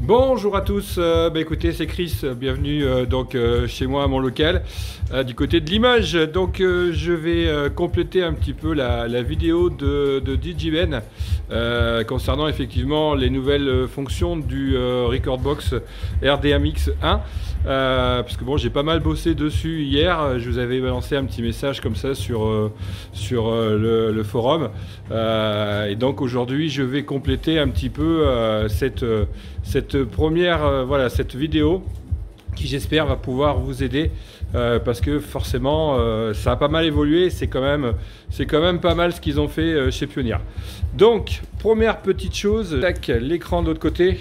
Bonjour à tous, écoutez c'est Chris, bienvenue chez moi à mon local du côté de Limoges. Donc je vais compléter un petit peu la vidéo de DJBen concernant effectivement les nouvelles fonctions du Recordbox RDMX1 parce que bon, j'ai pas mal bossé dessus hier. Je vous avais balancé un petit message comme ça sur le forum et donc aujourd'hui je vais compléter un petit peu cette première cette vidéo qui j'espère va pouvoir vous aider parce que forcément ça a pas mal évolué, c'est quand même pas mal ce qu'ils ont fait chez Pioneer. Donc première petite chose, tac, l'écran de l'autre côté,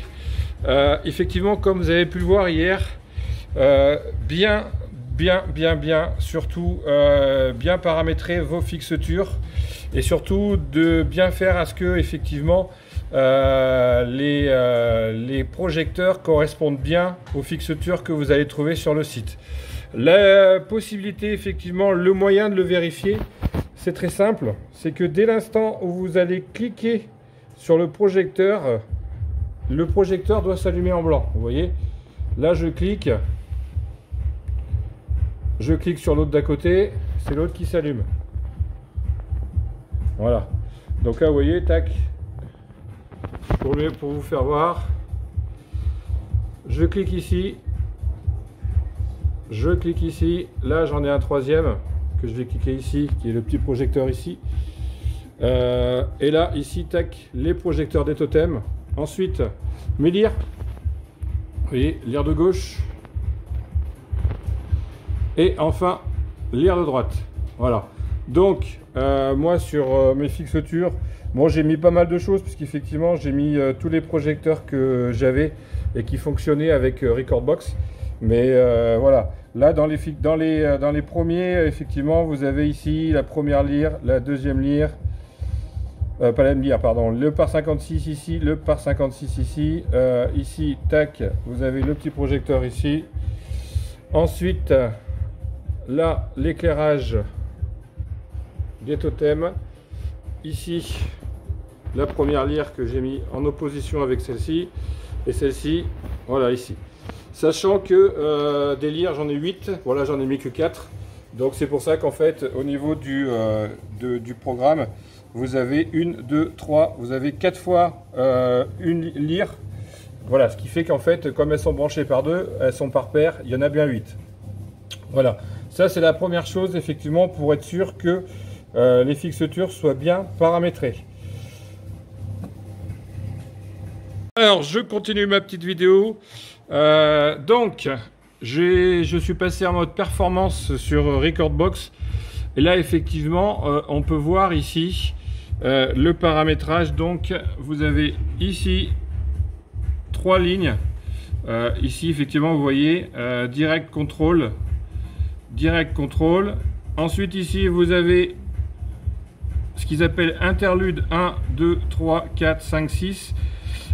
effectivement comme vous avez pu le voir hier, bien surtout bien paramétrer vos fixatures et surtout de bien faire à ce que effectivement les projecteurs correspondent bien aux fixatures que vous allez trouver sur le site. La possibilité, effectivement, le moyen de le vérifier, c'est très simple. C'est que dès l'instant où vous allez cliquer sur le projecteur doit s'allumer en blanc. Vous voyez, là je clique sur l'autre d'à côté, c'est l'autre qui s'allume. Voilà. Donc là, vous voyez, tac. Pour vous faire voir, je clique ici, là j'en ai un troisième que je vais cliquer ici, qui est le petit projecteur ici, et là ici, tac, les projecteurs des totems. Ensuite mes lyres, vous voyez, lyre de gauche, et enfin lyre de droite. Voilà. Donc moi sur mes fixatures, bon, j'ai mis pas mal de choses puisqu'effectivement j'ai mis tous les projecteurs que j'avais et qui fonctionnaient avec Recordbox. Mais voilà, là dans les premiers, effectivement, vous avez ici la première lyre, la deuxième lyre, pas la même lyre, pardon, le par 56 ici, le par 56 ici, ici, tac, vous avez le petit projecteur ici. Ensuite, là, l'éclairage des totems, ici la première lyre que j'ai mis en opposition avec celle-ci, et celle-ci, voilà, ici. Sachant que des lyres, j'en ai 8, voilà, j'en ai mis que 4. Donc c'est pour ça qu'en fait, au niveau du programme, vous avez 1, 2, 3, vous avez 4 fois une lyre. Voilà, ce qui fait qu'en fait, comme elles sont branchées par deux, elles sont par paire, il y en a bien 8. Voilà, ça c'est la première chose, effectivement, pour être sûr que les fixatures soient bien paramétrées. Alors je continue ma petite vidéo. Donc je suis passé en mode performance sur Recordbox et là effectivement on peut voir ici le paramétrage. Donc vous avez ici 3 lignes, ici effectivement vous voyez direct control, ensuite ici vous avez ce qu'ils appellent interlude 1, 2, 3, 4, 5, 6.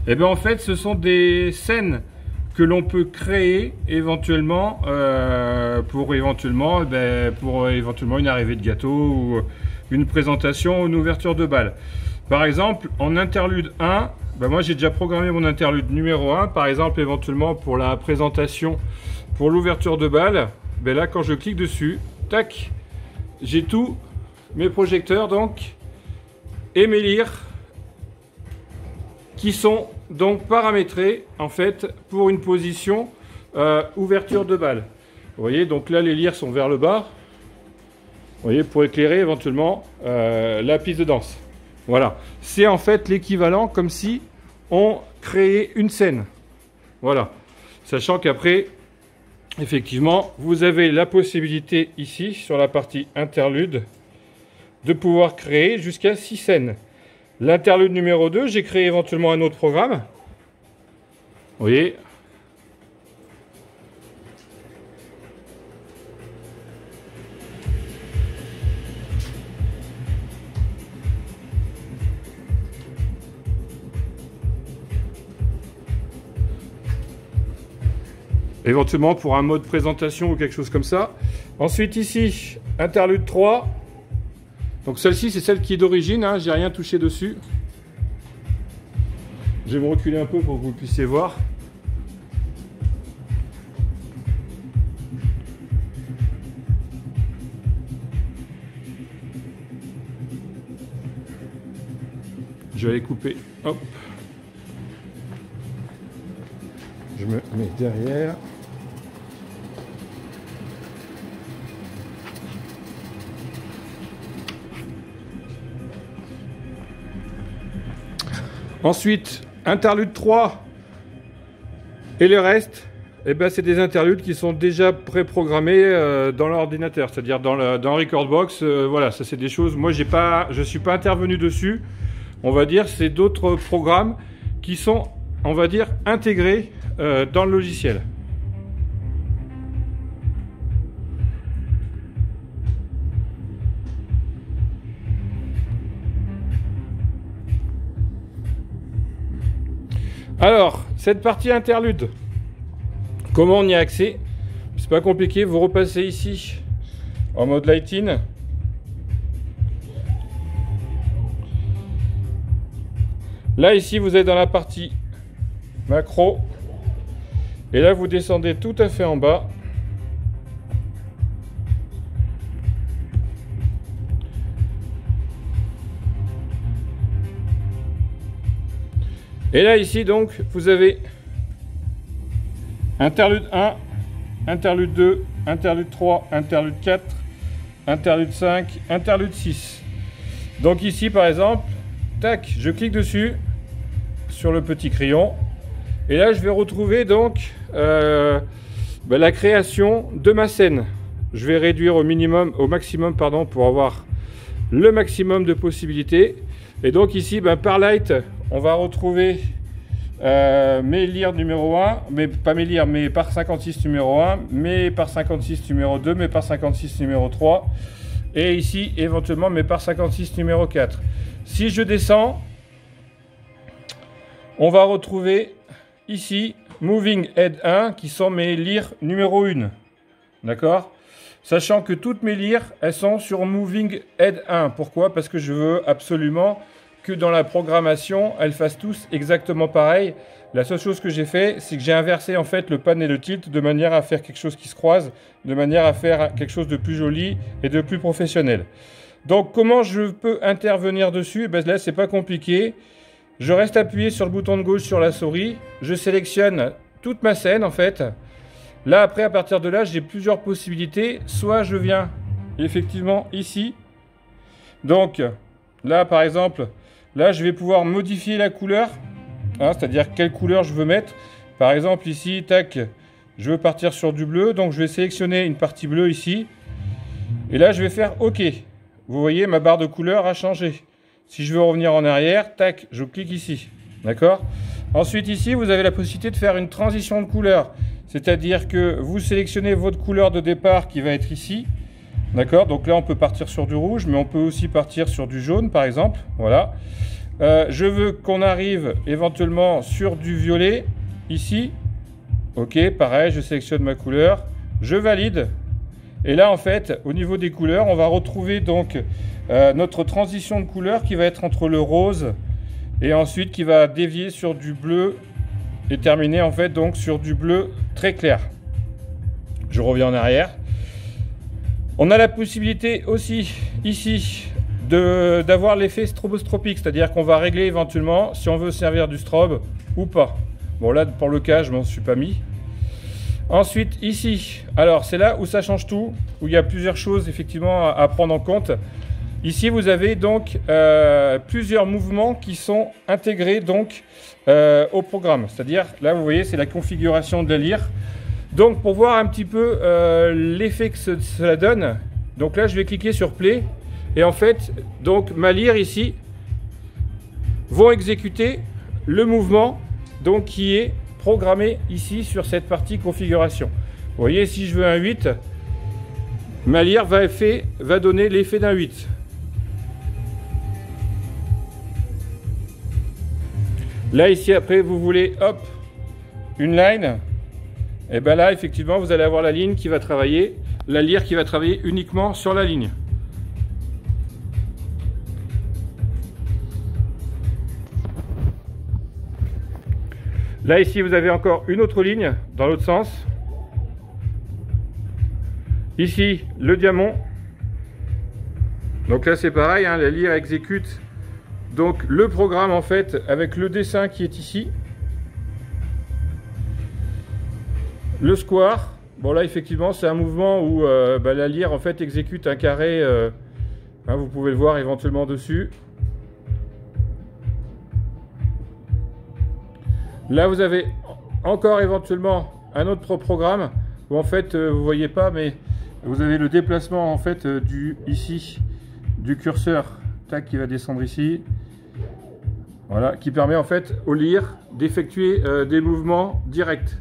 Et bien en fait ce sont des scènes que l'on peut créer éventuellement pour éventuellement une arrivée de gâteau ou une présentation ou une ouverture de bal. Par exemple en interlude 1, moi j'ai déjà programmé mon interlude numéro 1 par exemple éventuellement pour la présentation, pour l'ouverture de bal. Là quand je clique dessus, tac, j'ai tous mes projecteurs donc et mes lyres qui sont donc paramétrés en fait pour une position ouverture de bal. Vous voyez, donc là les lyres sont vers le bas, vous voyez, pour éclairer éventuellement la piste de danse. Voilà, c'est en fait l'équivalent comme si on créait une scène. Voilà, sachant qu'après effectivement vous avez la possibilité ici sur la partie interlude de pouvoir créer jusqu'à 6 scènes. L'interlude numéro 2, j'ai créé éventuellement un autre programme. Vous voyez. Éventuellement pour un mode présentation ou quelque chose comme ça. Ensuite ici, interlude 3. Donc celle-ci, c'est celle qui est d'origine, hein, j'ai rien touché dessus. Je vais me reculer un peu pour que vous puissiez voir. Je vais aller couper. Hop. Je me mets derrière. Ensuite, interlude 3 et le reste, eh ben, c'est des interludes qui sont déjà préprogrammés dans l'ordinateur, c'est-à-dire dans Recordbox. Voilà, ça c'est des choses, moi je suis pas intervenu dessus. On va dire c'est d'autres programmes qui sont, on va dire, intégrés dans le logiciel. Alors, cette partie interlude, comment on y a accès? C'est pas compliqué, vous repassez ici en mode lighting. Là, ici, vous êtes dans la partie macro. Et là, vous descendez tout à fait en bas. Et là, ici, donc, vous avez interlude 1, interlude 2, interlude 3, interlude 4, interlude 5, interlude 6. Donc ici, par exemple, tac, je clique dessus, sur le petit crayon. Et là, je vais retrouver donc la création de ma scène. Je vais réduire au maximum, pardon, pour avoir le maximum de possibilités. Et donc ici, par light, on va retrouver mes lyres numéro 1, mais pas mes lyres, mes par 56 numéro 1, mes par 56 numéro 2, mes par 56 numéro 3, et ici éventuellement mes par 56 numéro 4. Si je descends, on va retrouver ici Moving Head 1 qui sont mes lyres numéro 1. D'accord? Sachant que toutes mes lyres, elles sont sur Moving Head 1. Pourquoi? Parce que je veux absolument que dans la programmation, elles fassent tous exactement pareil. La seule chose que j'ai fait, c'est que j'ai inversé en fait le pan et le tilt de manière à faire quelque chose qui se croise, de manière à faire quelque chose de plus joli et de plus professionnel. Donc comment je peux intervenir dessus? Là, c'est pas compliqué. Je reste appuyé sur le bouton de gauche sur la souris. Je sélectionne toute ma scène en fait. Là, après, à partir de là, j'ai plusieurs possibilités. Soit je viens effectivement ici. Donc là, par exemple, là, je vais pouvoir modifier la couleur, hein, c'est-à-dire quelle couleur je veux mettre. Par exemple, ici, tac, je veux partir sur du bleu, donc je vais sélectionner une partie bleue ici. Et là, je vais faire OK. Vous voyez, ma barre de couleur a changé. Si je veux revenir en arrière, tac, je clique ici. D'accord? Ensuite, ici, vous avez la possibilité de faire une transition de couleur. C'est-à-dire que vous sélectionnez votre couleur de départ qui va être ici. D'accord, donc là on peut partir sur du rouge, mais on peut aussi partir sur du jaune par exemple. Voilà. Je veux qu'on arrive éventuellement sur du violet, ici. Ok, pareil, je sélectionne ma couleur, je valide. Et là en fait, au niveau des couleurs, on va retrouver donc notre transition de couleur qui va être entre le rose et ensuite qui va dévier sur du bleu et terminer en fait donc sur du bleu très clair. Je reviens en arrière. On a la possibilité aussi ici d'avoir l'effet stroboscopique, c'est-à-dire qu'on va régler éventuellement si on veut servir du strobe ou pas. Bon là pour le cas je m'en suis pas mis. Ensuite ici, alors c'est là où ça change tout, où il y a plusieurs choses effectivement à prendre en compte. Ici vous avez donc plusieurs mouvements qui sont intégrés donc au programme, c'est-à-dire là vous voyez c'est la configuration de la lyre. Donc pour voir un petit peu l'effet que cela donne, donc là je vais cliquer sur Play et en fait donc ma lyre ici vont exécuter le mouvement donc qui est programmé ici sur cette partie configuration. Vous voyez si je veux un 8, ma lyre va donner l'effet d'un 8. Là ici après vous voulez hop une line. Et bien là, effectivement, vous allez avoir la ligne qui va travailler, la lyre qui va travailler uniquement sur la ligne. Là, ici, vous avez encore une autre ligne dans l'autre sens. Ici, le diamant. Donc là, c'est pareil, hein, la lyre exécute Donc le programme en fait avec le dessin qui est ici. Le square, bon là effectivement c'est un mouvement où la lyre en fait exécute un carré, hein, vous pouvez le voir éventuellement dessus. Là vous avez encore éventuellement un autre programme où en fait vous voyez pas, mais vous avez le déplacement en fait ici du curseur, tac, qui va descendre ici. Voilà, qui permet en fait aux lyres d'effectuer des mouvements directs.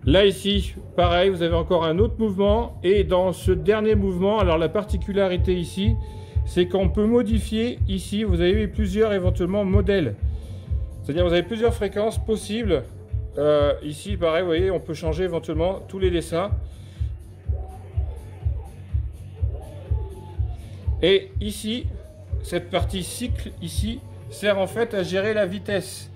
Là ici, pareil, vous avez encore un autre mouvement, et dans ce dernier mouvement, alors la particularité ici, c'est qu'on peut modifier ici, vous avez plusieurs éventuellement modèles. C'est-à-dire vous avez plusieurs fréquences possibles. Ici, pareil, vous voyez, on peut changer éventuellement tous les dessins. Et ici, cette partie cycle ici sert en fait à gérer la vitesse.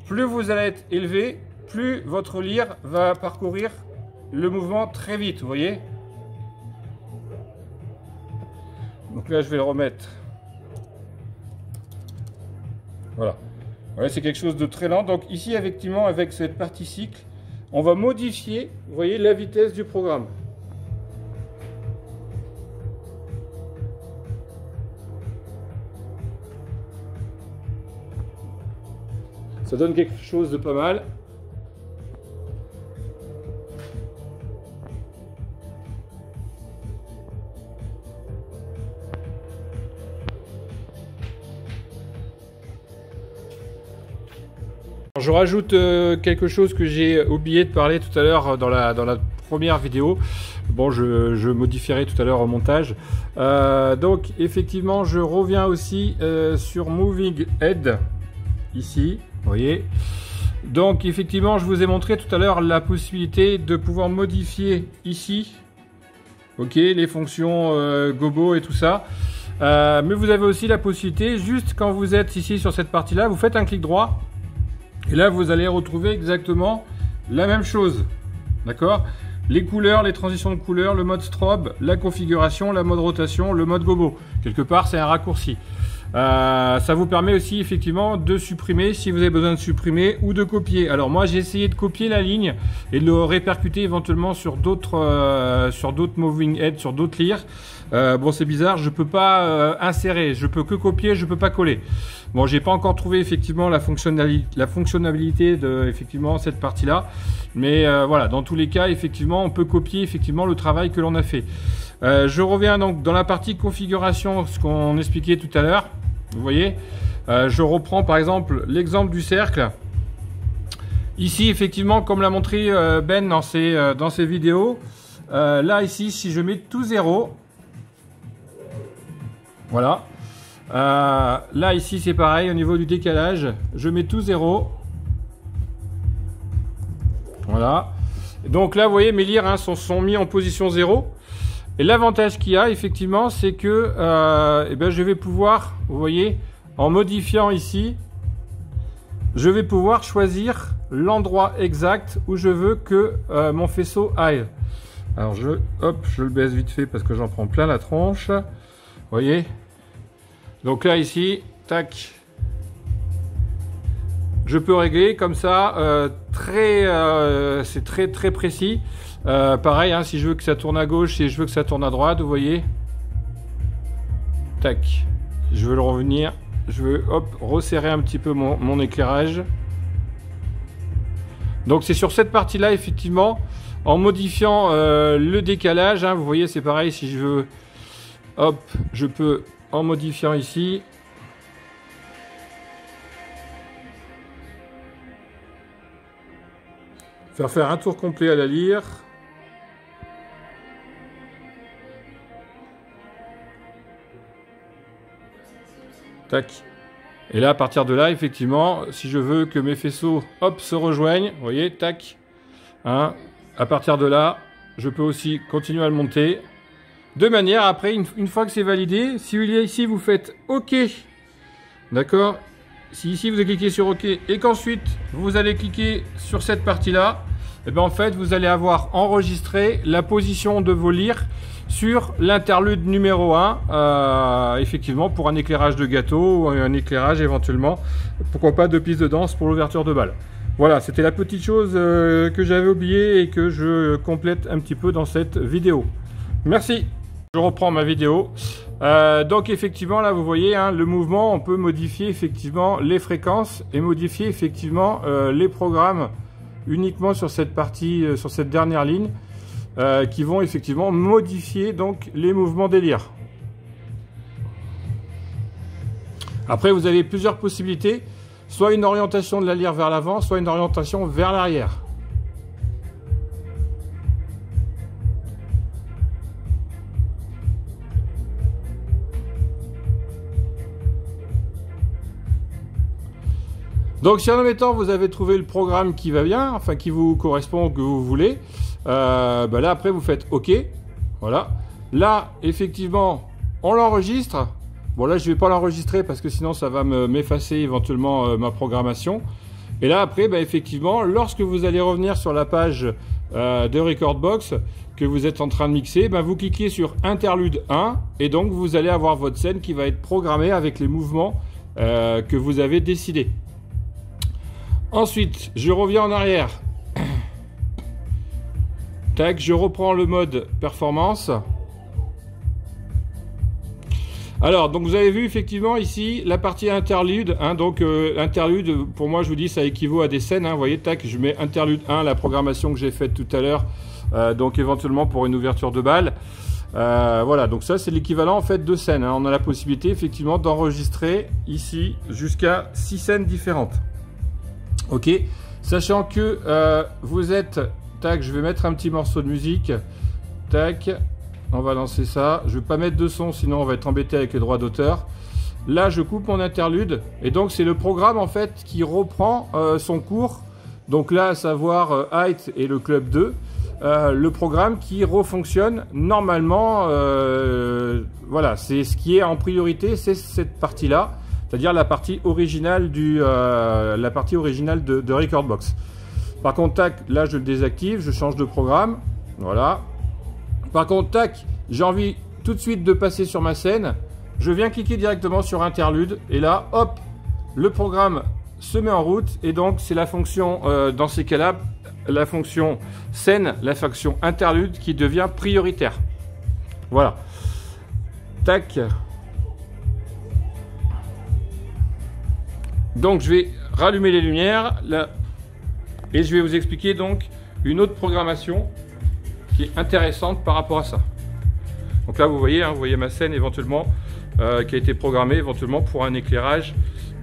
Plus vous allez être élevé, plus votre lyre va parcourir le mouvement très vite, vous voyez. Donc là, je vais le remettre. Voilà. Voilà, c'est quelque chose de très lent. Donc ici, effectivement, avec cette partie cycle, on va modifier, vous voyez, la vitesse du programme. Ça donne quelque chose de pas mal. Je rajoute quelque chose que j'ai oublié de parler tout à l'heure dans la première vidéo. Bon, je modifierai tout à l'heure au montage. Donc effectivement, je reviens aussi sur Moving Head ici. Vous voyez, donc effectivement je vous ai montré tout à l'heure la possibilité de pouvoir modifier ici, ok, les fonctions gobo et tout ça, mais vous avez aussi la possibilité, juste quand vous êtes ici sur cette partie là, vous faites un clic droit et là vous allez retrouver exactement la même chose, d'accord, les couleurs, les transitions de couleurs, le mode strobe, la configuration, la mode rotation, le mode gobo. Quelque part c'est un raccourci. Ça vous permet aussi effectivement de supprimer si vous avez besoin de supprimer ou de copier. Alors moi j'ai essayé de copier la ligne et de le répercuter éventuellement sur d'autres moving heads, sur d'autres lyres. Bon, c'est bizarre, je peux pas insérer, je peux que copier, je peux pas coller. Bon, j'ai pas encore trouvé effectivement la fonctionnalité de effectivement cette partie là, mais voilà, dans tous les cas effectivement on peut copier effectivement le travail que l'on a fait. Je reviens donc dans la partie configuration, ce qu'on expliquait tout à l'heure. Vous voyez, je reprends par exemple l'exemple du cercle. Ici, effectivement, comme l'a montré Ben dans ses vidéos, là ici, si je mets tout 0, voilà. Là ici, c'est pareil au niveau du décalage, je mets tout 0. Voilà. Donc là, vous voyez, mes lyres hein, sont mis en position 0. Et l'avantage qu'il y a, effectivement, c'est que je vais pouvoir, vous voyez, en modifiant ici, je vais pouvoir choisir l'endroit exact où je veux que mon faisceau aille. Alors, je le baisse vite fait parce que j'en prends plein la tronche. Vous voyez? Donc là, ici, tac. Je peux régler comme ça, c'est très précis. Pareil, hein, si je veux que ça tourne à gauche, si je veux que ça tourne à droite, vous voyez. Tac. Je veux le revenir. Je veux resserrer un petit peu mon éclairage. Donc c'est sur cette partie-là, effectivement, en modifiant le décalage, hein, vous voyez, c'est pareil, si je veux, je peux, en modifiant ici, faire un tour complet à la lyre. Tac. Et là, à partir de là, effectivement, si je veux que mes faisceaux, se rejoignent, vous voyez, tac. Hein, à partir de là, je peux aussi continuer à le monter. De manière, après, une fois que c'est validé, si ici vous faites OK, d'accord. Si ici vous cliquez sur OK et qu'ensuite vous allez cliquer sur cette partie-là, et bien en fait, vous allez avoir enregistré la position de vos lyres sur l'interlude numéro 1, effectivement pour un éclairage de gâteau ou un éclairage éventuellement, pourquoi pas de piste de danse pour l'ouverture de bal. Voilà, c'était la petite chose que j'avais oublié et que je complète un petit peu dans cette vidéo. Merci. Je reprends ma vidéo. Donc effectivement là vous voyez hein, le mouvement, on peut modifier effectivement les fréquences et modifier effectivement les programmes uniquement sur cette partie, sur cette dernière ligne. Qui vont effectivement modifier donc les mouvements des lyres. Après vous avez plusieurs possibilités, soit une orientation de la lyre vers l'avant, soit une orientation vers l'arrière. Donc si en même temps vous avez trouvé le programme qui va bien, enfin qui vous correspond, que vous voulez, là après vous faites OK, voilà. Là effectivement on l'enregistre. Bon là je vais pas l'enregistrer parce que sinon ça va m'effacer éventuellement ma programmation. Et là après effectivement lorsque vous allez revenir sur la page de Recordbox que vous êtes en train de mixer, vous cliquez sur interlude 1 et donc vous allez avoir votre scène qui va être programmée avec les mouvements que vous avez décidé. Ensuite, je reviens en arrière. Tac, je reprends le mode performance. Alors, donc vous avez vu effectivement ici la partie interlude. Hein, donc interlude, pour moi je vous dis, ça équivaut à des scènes. Hein, vous voyez, tac, je mets interlude 1, la programmation que j'ai faite tout à l'heure. Donc éventuellement pour une ouverture de bal. Voilà, donc ça c'est l'équivalent en fait de scènes. Hein. On a la possibilité effectivement d'enregistrer ici jusqu'à 6 scènes différentes. Ok, sachant que vous êtes, tac, je vais mettre un petit morceau de musique, tac, on va lancer ça, je vais pas mettre de son sinon on va être embêté avec les droits d'auteur. Là je coupe mon interlude et donc c'est le programme en fait qui reprend son cours, donc là à savoir Height et le Club 2, le programme qui refonctionne normalement, voilà, c'est ce qui est en priorité, c'est cette partie là. C'est-à-dire la partie originale de Recordbox. Par contre, tac, là je le désactive, je change de programme. Voilà. Par contre, tac, j'ai envie tout de suite de passer sur ma scène. Je viens cliquer directement sur interlude. Et là, hop, le programme se met en route. Et donc, c'est la fonction, dans ces cas-là, la fonction scène, la fonction interlude qui devient prioritaire. Voilà. Tac. Donc je vais rallumer les lumières là, et je vais vous expliquer donc une autre programmation qui est intéressante par rapport à ça. Donc là vous voyez ma scène éventuellement qui a été programmée éventuellement pour un éclairage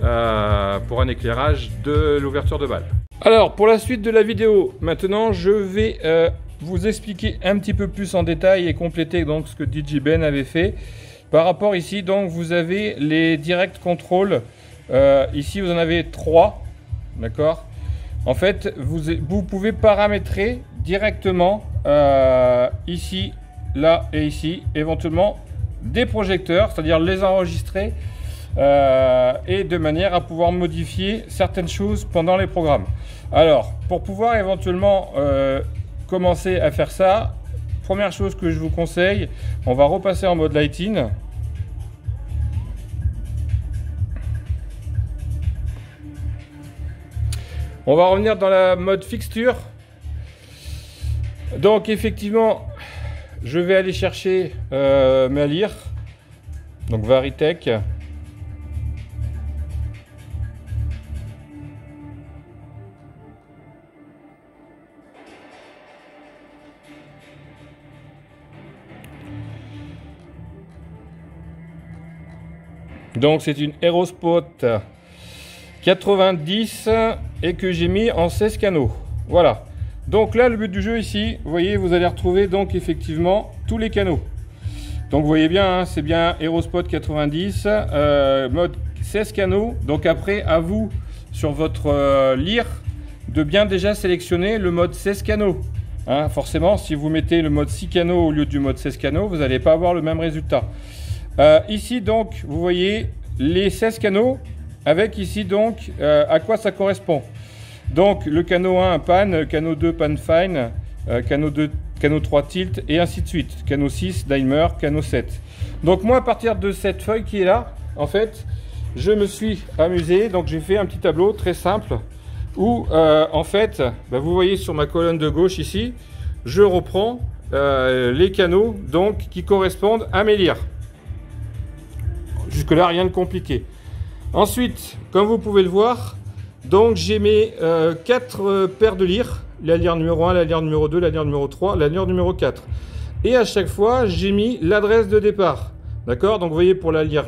de l'ouverture de bal. Alors pour la suite de la vidéo, maintenant je vais vous expliquer un petit peu plus en détail et compléter donc ce que DJ Ben avait fait. Par rapport ici, donc vous avez les direct control. Ici vous en avez 3, d'accord. En fait vous pouvez paramétrer directement ici, là et ici éventuellement des projecteurs, c'est-à-dire les enregistrer et de manière à pouvoir modifier certaines choses pendant les programmes. Alors pour pouvoir éventuellement commencer à faire ça, première chose que je vous conseille, on va repasser en mode lighting. On va revenir dans la mode fixture. Donc effectivement, je vais aller chercher ma lyre, donc Varitech. Donc c'est une Aerospot 90 et que j'ai mis en 16 canaux. Voilà. Donc là le but du jeu ici, vous voyez, vous allez retrouver donc effectivement tous les canaux. Donc vous voyez bien, hein, c'est bien Aerospot 90, mode 16 canaux. Donc après à vous sur votre lyre de bien déjà sélectionner le mode 16 canaux. Hein, forcément si vous mettez le mode 6 canaux au lieu du mode 16 canaux, vous n'allez pas avoir le même résultat. Ici donc vous voyez les 16 canaux avec ici donc à quoi ça correspond. Donc le canot 1 pan, canot 2 pan fine, canot 2 canot 3 tilt et ainsi de suite. Canot 6, Daimler, canot 7. Donc moi, à partir de cette feuille qui est là, en fait, je me suis amusé. Donc j'ai fait un petit tableau très simple où, en fait, vous voyez sur ma colonne de gauche ici, je reprends les canaux donc, qui correspondent à mes lyres. Jusque-là, rien de compliqué. Ensuite, comme vous pouvez le voir, donc j'ai mes 4 paires de lyres. La lyre numéro 1, la lyre numéro 2, la lyre numéro 3, la lyre numéro 4. Et à chaque fois, j'ai mis l'adresse de départ. D'accord? Donc vous voyez pour la lyre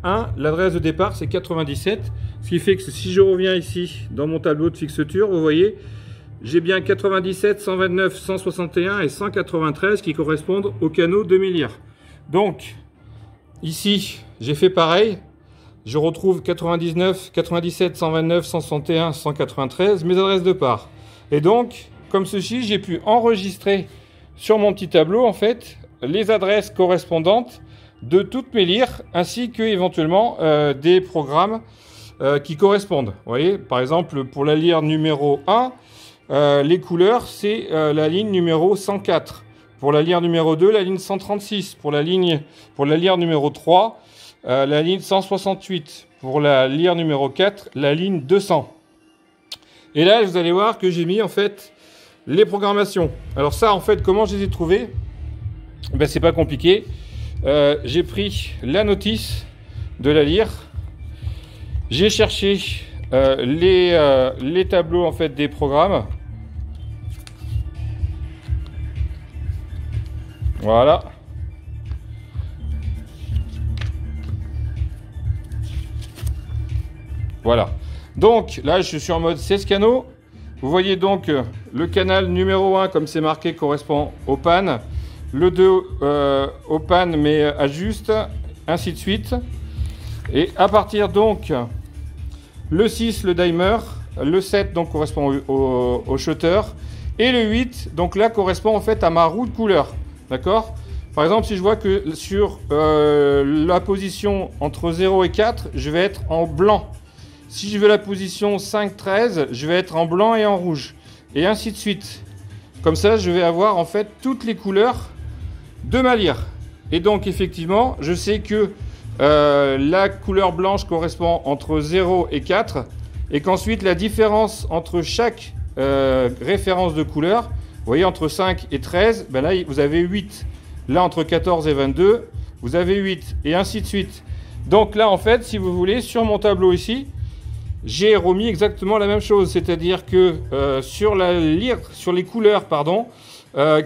1, l'adresse de départ c'est 97. Ce qui fait que si je reviens ici dans mon tableau de fixeture, vous voyez, j'ai bien 97, 129, 161 et 193 qui correspondent au canot de mes lyres. Donc, ici, j'ai fait pareil. Je retrouve 99, 97, 129, 161, 193, mes adresses de part. Et donc, comme ceci, j'ai pu enregistrer sur mon petit tableau, en fait, les adresses correspondantes de toutes mes lyres, ainsi que éventuellement des programmes qui correspondent. Vous voyez, par exemple, pour la lyre numéro 1, les couleurs, c'est la ligne numéro 104. Pour la lyre numéro 2, la ligne 136. Pour la lyre numéro 3, la ligne 168. Pour la lyre numéro 4, la ligne 200. Et là, vous allez voir que j'ai mis en fait les programmations. Alors ça, en fait, comment je les ai trouvées? Ben, c'est pas compliqué. J'ai pris la notice de la lyre. J'ai cherché les tableaux en fait des programmes. Voilà. Voilà. Donc là, je suis en mode 16 canaux. Vous voyez donc le canal numéro 1, comme c'est marqué, correspond au pan. Le 2 au pan, mais à juste, ainsi de suite. Et à partir donc, le 6, le Daimler. Le 7, donc, correspond au shutter. Et le 8, donc là, correspond en fait à ma roue de couleur. D'accord? Par exemple, si je vois que sur la position entre 0 et 4, je vais être en blanc. Si je veux la position 5-13, je vais être en blanc et en rouge. Et ainsi de suite. Comme ça, je vais avoir en fait toutes les couleurs de ma lyre. Et donc, effectivement, je sais que la couleur blanche correspond entre 0 et 4. Et qu'ensuite, la différence entre chaque référence de couleur, vous voyez, entre 5 et 13, ben là, vous avez 8. Là, entre 14 et 22, vous avez 8. Et ainsi de suite. Donc là, en fait, si vous voulez, sur mon tableau ici, j'ai remis exactement la même chose. C'est-à-dire que sur la lyre, sur les couleurs, pardon,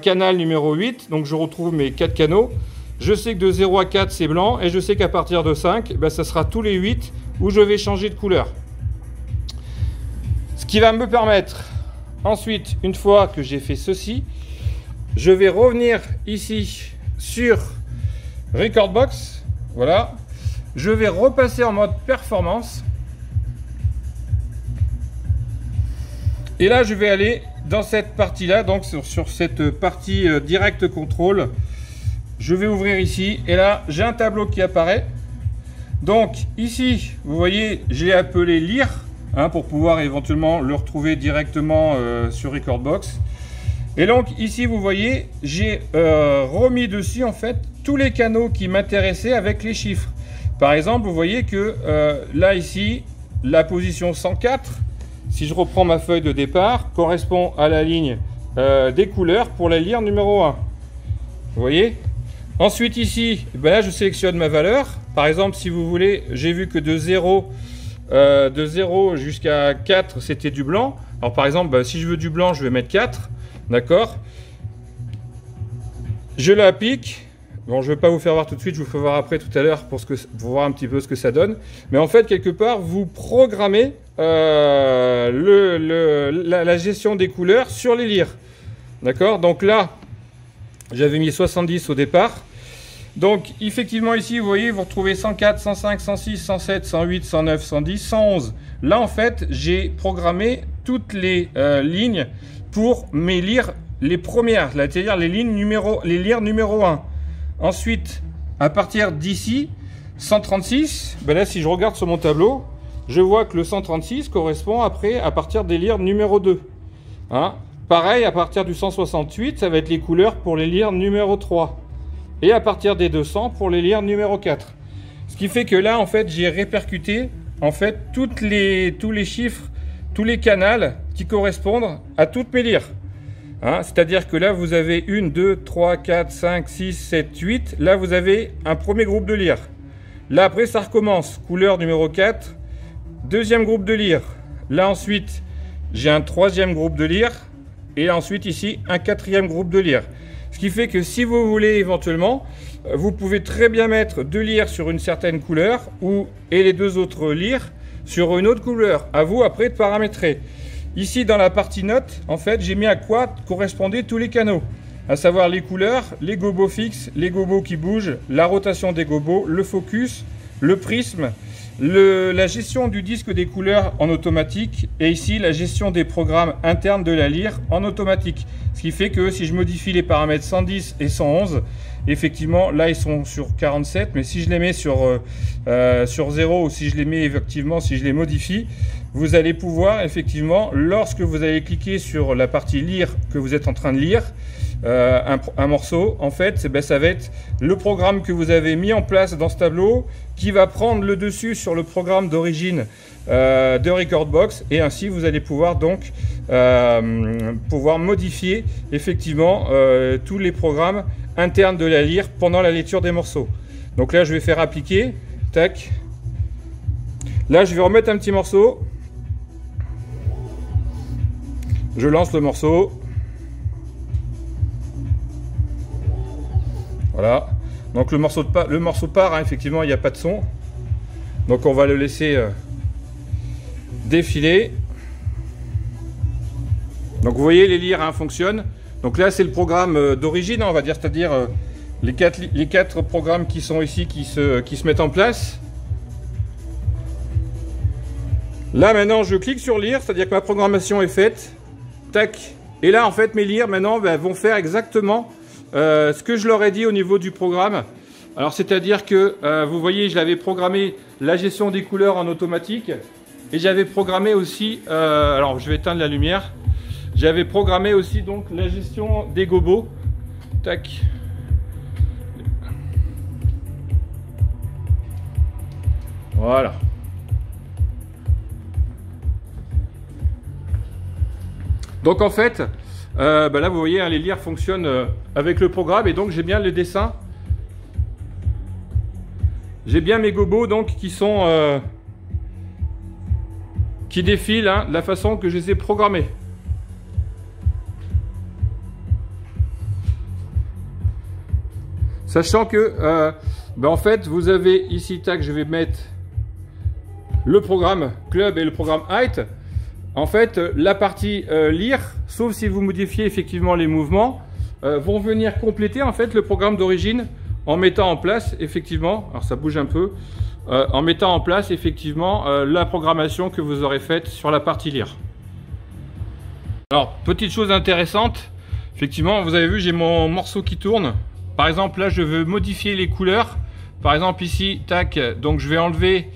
canal numéro 8, donc je retrouve mes 4 canaux. Je sais que de 0 à 4, c'est blanc. Et je sais qu'à partir de 5, ben, ça sera tous les 8 où je vais changer de couleur. Ce qui va me permettre, ensuite, une fois que j'ai fait ceci, je vais revenir ici sur Recordbox. Voilà. Je vais repasser en mode performance. Et là, je vais aller dans cette partie-là, donc sur cette partie direct contrôle. Je vais ouvrir ici et là, j'ai un tableau qui apparaît. Donc ici, vous voyez, j'ai appelé lyre pour pouvoir éventuellement le retrouver directement sur Recordbox. Et donc ici, vous voyez, j'ai remis dessus en fait tous les canaux qui m'intéressaient avec les chiffres. Par exemple, vous voyez que là ici, la position 104, si je reprends ma feuille de départ, correspond à la ligne des couleurs pour la lyre numéro 1. Vous voyez? Ensuite ici, ben là je sélectionne ma valeur. Par exemple, si vous voulez, j'ai vu que de 0 jusqu'à 4, c'était du blanc. Alors par exemple, ben, si je veux du blanc, je vais mettre 4. D'accord? Je l'applique. Bon, je ne vais pas vous faire voir tout de suite, je vous ferai voir après tout à l'heure pour voir un petit peu ce que ça donne. Mais en fait, quelque part, vous programmez la gestion des couleurs sur les lyres. D'accord? Donc là, j'avais mis 70 au départ. Donc, effectivement, ici, vous voyez, vous retrouvez 104, 105, 106, 107, 108, 109, 110, 111. Là, en fait, j'ai programmé toutes les lignes pour mes lyres, les premières, c'est-à-dire les lyres numéro 1. Ensuite, à partir d'ici, 136, ben là, si je regarde sur mon tableau, je vois que le 136 correspond après à partir des lyres numéro 2. Hein? pareil, à partir du 168, ça va être les couleurs pour les lyres numéro 3. Et à partir des 200 pour les lyres numéro 4. Ce qui fait que là, en fait, j'ai répercuté en fait tous les chiffres, tous les canals qui correspondent à toutes mes lyres. Hein, c'est-à-dire que là, vous avez 1, 2, 3, 4, 5, 6, 7, 8. Là, vous avez un premier groupe de lyres. Là, après, ça recommence. Couleur numéro 4, deuxième groupe de lyres. Là, ensuite, j'ai un troisième groupe de lyres. Et ensuite, ici, un quatrième groupe de lyres. Ce qui fait que si vous voulez éventuellement, vous pouvez très bien mettre 2 lyres sur une certaine couleur et les 2 autres lyres sur une autre couleur. À vous après de paramétrer. Ici dans la partie notes, en fait, j'ai mis à quoi correspondaient tous les canaux. À savoir les couleurs, les gobos fixes, les gobos qui bougent, la rotation des gobos, le focus, le prisme, la gestion du disque des couleurs en automatique et ici la gestion des programmes internes de la lyre en automatique. Ce qui fait que si je modifie les paramètres 110 et 111, effectivement là ils sont sur 47, mais si je les mets sur 0 ou si je les mets effectivement, si je les modifie, vous allez pouvoir effectivement, lorsque vous allez cliquer sur la partie lire que vous êtes en train de lire, un morceau, en fait, ça va être le programme que vous avez mis en place dans ce tableau qui va prendre le dessus sur le programme d'origine de Recordbox et ainsi vous allez pouvoir donc pouvoir modifier effectivement tous les programmes internes de la lyre pendant la lecture des morceaux. Donc là, je vais faire appliquer, tac. Là, je vais remettre un petit morceau. Je lance le morceau. Voilà. Donc le morceau part, hein, effectivement, il n'y a pas de son. Donc on va le laisser défiler. Donc vous voyez, les lyres hein, fonctionnent. Donc là, c'est le programme d'origine, on va dire, c'est-à-dire les quatre programmes qui sont ici, qui se mettent en place. Là, maintenant, je clique sur lire, c'est-à-dire que ma programmation est faite. Tac. Et là, en fait, mes lyres, maintenant, vont faire exactement ce que je leur ai dit au niveau du programme. Alors, c'est-à-dire que, vous voyez, je l'avais programmé la gestion des couleurs en automatique. Et j'avais programmé aussi, alors je vais éteindre la lumière. J'avais programmé aussi donc la gestion des gobos. Tac. Voilà. Donc en fait, là vous voyez, hein, les lyres fonctionnent avec le programme et donc j'ai bien les dessins. J'ai bien mes gobos donc qui sont qui défilent hein, de la façon que je les ai programmés. Sachant que en fait vous avez ici, tac, je vais mettre le programme club et le programme height. En fait, la partie lire, sauf si vous modifiez effectivement les mouvements, vont venir compléter en fait le programme d'origine en mettant en place effectivement, alors ça bouge un peu, en mettant en place effectivement la programmation que vous aurez faite sur la partie lire. Alors, petite chose intéressante, effectivement, vous avez vu, j'ai mon morceau qui tourne. Par exemple, là, je veux modifier les couleurs. Par exemple, ici, tac, donc je vais enlever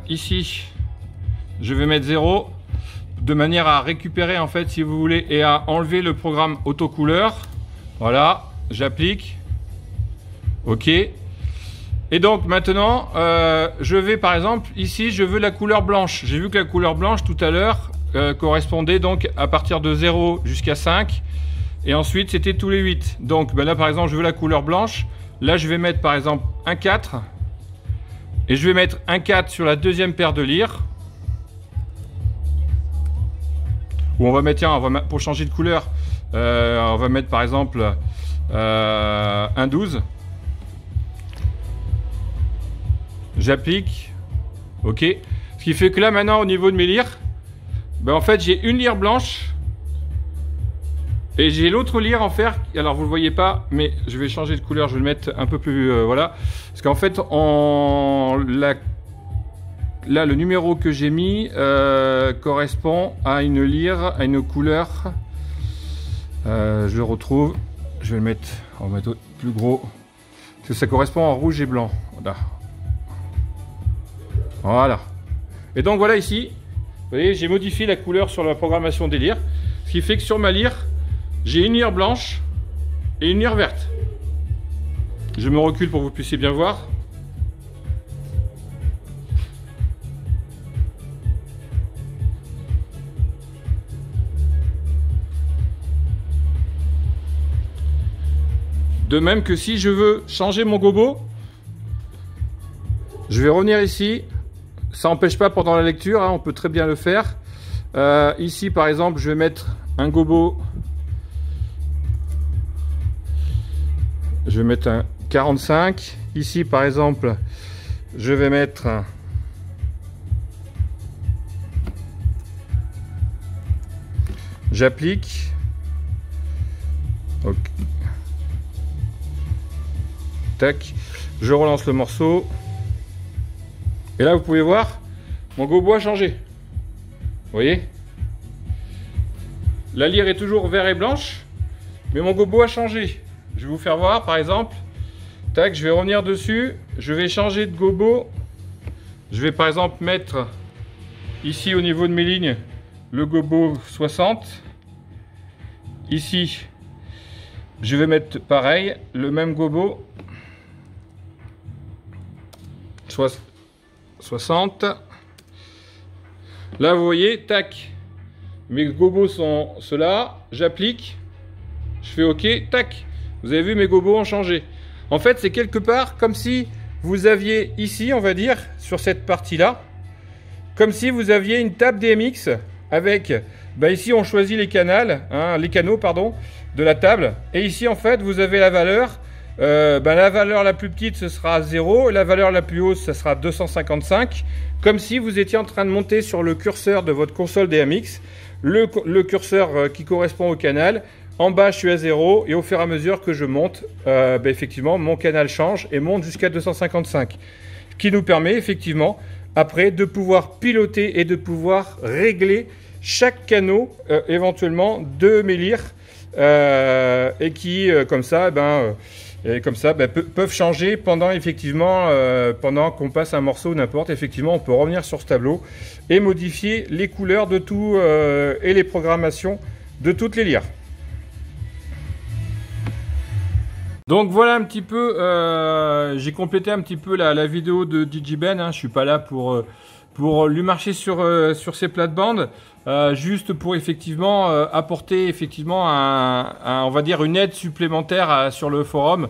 ici. Je vais mettre 0 de manière à récupérer en fait si vous voulez et à enlever le programme autocouleur. Voilà, j'applique. OK. Et donc maintenant, je vais par exemple ici, je veux la couleur blanche. J'ai vu que la couleur blanche tout à l'heure correspondait donc à partir de 0 jusqu'à 5. Et ensuite, c'était tous les 8. Donc là par exemple, je veux la couleur blanche. Là, je vais mettre par exemple un 4. Et je vais mettre un 4 sur la deuxième paire de lyres. Ou on va mettre, tiens, pour changer de couleur, on va mettre par exemple un 12. J'applique. OK. Ce qui fait que là maintenant au niveau de mes lyres, en fait j'ai une lyre blanche et j'ai l'autre lyre en fer. Alors vous le voyez pas, mais je vais changer de couleur, je vais le mettre un peu plus voilà. Parce qu'en fait là, le numéro que j'ai mis correspond à une lyre, à une couleur. Je le retrouve. Je vais le mettre, on va mettre plus gros. Parce que ça correspond en rouge et blanc. Voilà. Voilà. Et donc voilà ici, vous voyez, j'ai modifié la couleur sur la programmation des lyres. Ce qui fait que sur ma lyre, j'ai une lyre blanche et une lyre verte. Je me recule pour que vous puissiez bien voir. De même que si je veux changer mon gobo, je vais revenir ici. Ça n'empêche pas pendant la lecture, hein, on peut très bien le faire. Ici par exemple, je vais mettre un gobo. Je vais mettre un 45. Ici par exemple, je vais mettre un... J'applique. Ok. Tac. Je relance le morceau. Et là, vous pouvez voir, mon gobo a changé. Vous voyez? La lyre est toujours vert et blanche, mais mon gobo a changé. Je vais vous faire voir, par exemple. Tac, je vais revenir dessus. Je vais changer de gobo. Je vais par exemple mettre ici au niveau de mes lignes le gobo 60. Ici, je vais mettre pareil, le même gobo 60. Là, vous voyez, tac, mes gobos sont ceux-là. J'applique, je fais OK, tac. Vous avez vu, mes gobos ont changé. En fait, c'est quelque part comme si vous aviez ici, on va dire, sur cette partie-là, comme si vous aviez une table DMX avec, ici, on choisit les canaux, hein, les canaux, pardon, de la table. Et ici, en fait, vous avez la valeur. La valeur la plus petite ce sera 0, la valeur la plus haute ce sera 255, comme si vous étiez en train de monter sur le curseur de votre console DMX, le curseur qui correspond au canal. En bas je suis à 0 et au fur et à mesure que je monte, effectivement mon canal change et monte jusqu'à 255, ce qui nous permet effectivement après de pouvoir piloter et de pouvoir régler chaque canal éventuellement de mes lyres et qui comme ça peuvent changer pendant effectivement pendant qu'on passe un morceau n'importe. Effectivement, on peut revenir sur ce tableau et modifier les couleurs de tout et les programmations de toutes les lyres. Donc voilà un petit peu, j'ai complété un petit peu la vidéo de DJ Ben. Hein, je suis pas là pour lui marcher sur ses plates-bandes. Juste pour effectivement apporter effectivement on va dire une aide supplémentaire sur le forum,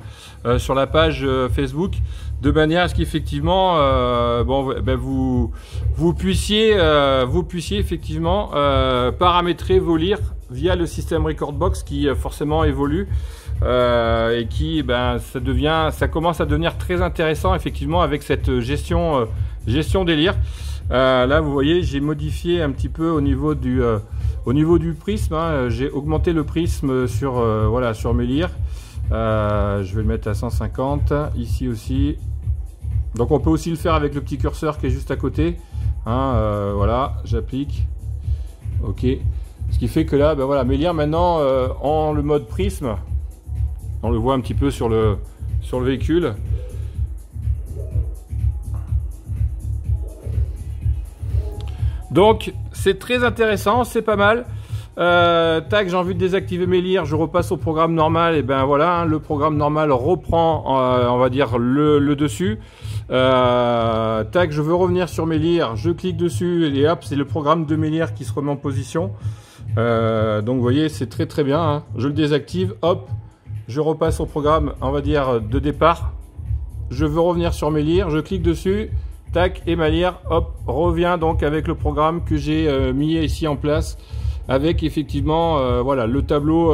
sur la page Facebook, de manière à ce qu'effectivement vous puissiez effectivement paramétrer vos lyres via le système Recordbox qui forcément évolue et qui ça commence à devenir très intéressant effectivement avec cette gestion des lyres. Là vous voyez, j'ai modifié un petit peu au niveau du prisme, hein. J'ai augmenté le prisme sur mes lyres. Je vais le mettre à 150 ici aussi. Donc on peut aussi le faire avec le petit curseur qui est juste à côté, hein. Voilà, j'applique OK, ce qui fait que là mes lyres maintenant en le mode prisme, on le voit un petit peu sur le véhicule. Donc c'est très intéressant, c'est pas mal. Tac, j'ai envie de désactiver mes lyres, je repasse au programme normal, et ben voilà, hein, le programme normal reprend on va dire le dessus. Tac, je veux revenir sur mes lyres, je clique dessus et hop, c'est le programme de mes lyres qui se remet en position. Donc vous voyez, c'est très très bien, hein. Je le désactive, hop, je repasse au programme on va dire de départ. Je veux revenir sur mes lyres, je clique dessus. Tac, et ma lyre, hop, revient donc avec le programme que j'ai mis ici en place, avec effectivement le tableau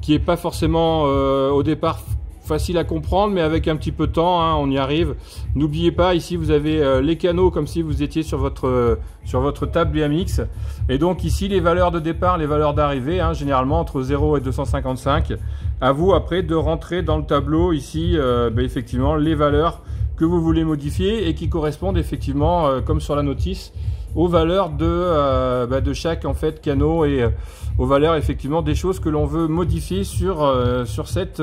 qui est pas forcément au départ facile à comprendre, mais avec un petit peu de temps, hein, on y arrive. N'oubliez pas, ici vous avez les canaux comme si vous étiez sur votre table BMX, et donc ici les valeurs de départ, les valeurs d'arrivée, hein, généralement entre 0 et 255. À vous après de rentrer dans le tableau ici effectivement les valeurs que vous voulez modifier et qui correspondent effectivement comme sur la notice aux valeurs de chaque en fait canot et aux valeurs effectivement des choses que l'on veut modifier sur cette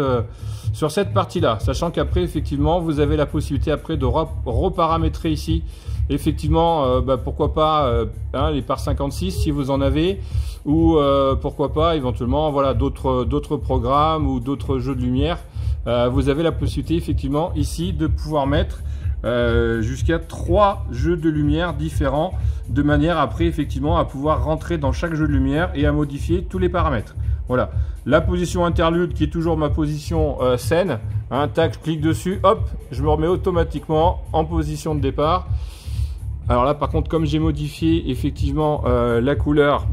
partie là, sachant qu'après effectivement vous avez la possibilité après de reparamétrer ici effectivement pourquoi pas les par 56 si vous en avez, ou pourquoi pas éventuellement voilà d'autres programmes ou d'autres jeux de lumière. Vous avez la possibilité effectivement ici de pouvoir mettre jusqu'à 3 jeux de lumière différents, de manière après effectivement à pouvoir rentrer dans chaque jeu de lumière et à modifier tous les paramètres. Voilà, la position interlude qui est toujours ma position scène, tac, je clique dessus, hop, je me remets automatiquement en position de départ. Alors là par contre, comme j'ai modifié effectivement la couleur,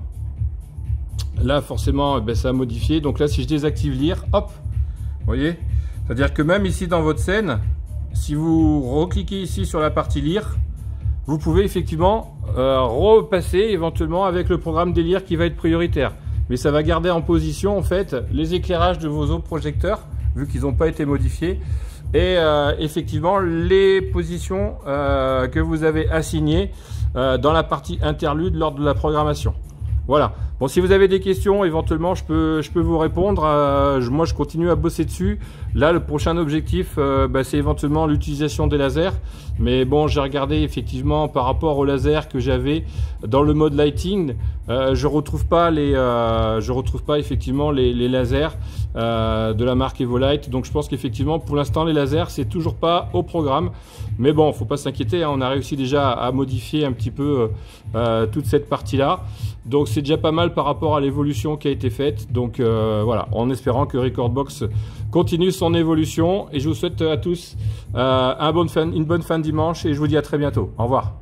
là forcément ça a modifié. Donc là si je désactive lire, hop, vous voyez, c'est à dire que même ici dans votre scène, si vous recliquez ici sur la partie lire, vous pouvez effectivement repasser éventuellement avec le programme délire qui va être prioritaire. Mais ça va garder en position en fait les éclairages de vos autres projecteurs, vu qu'ils n'ont pas été modifiés. Et effectivement les positions que vous avez assignées dans la partie interlude lors de la programmation. Voilà. Bon, si vous avez des questions, éventuellement, je peux vous répondre. Moi, je continue à bosser dessus. Là, le prochain objectif, c'est éventuellement l'utilisation des lasers. Mais bon, j'ai regardé effectivement par rapport aux lasers que j'avais dans le mode lighting, je retrouve pas effectivement les lasers de la marque Evolite. Donc, je pense qu'effectivement, pour l'instant, les lasers, c'est toujours pas au programme. Mais bon, faut pas s'inquiéter. On a réussi déjà à modifier un petit peu toute cette partie-là. Donc c'est déjà pas mal par rapport à l'évolution qui a été faite. Donc voilà, en espérant que Recordbox continue son évolution. Et je vous souhaite à tous une bonne fin de dimanche et je vous dis à très bientôt. Au revoir.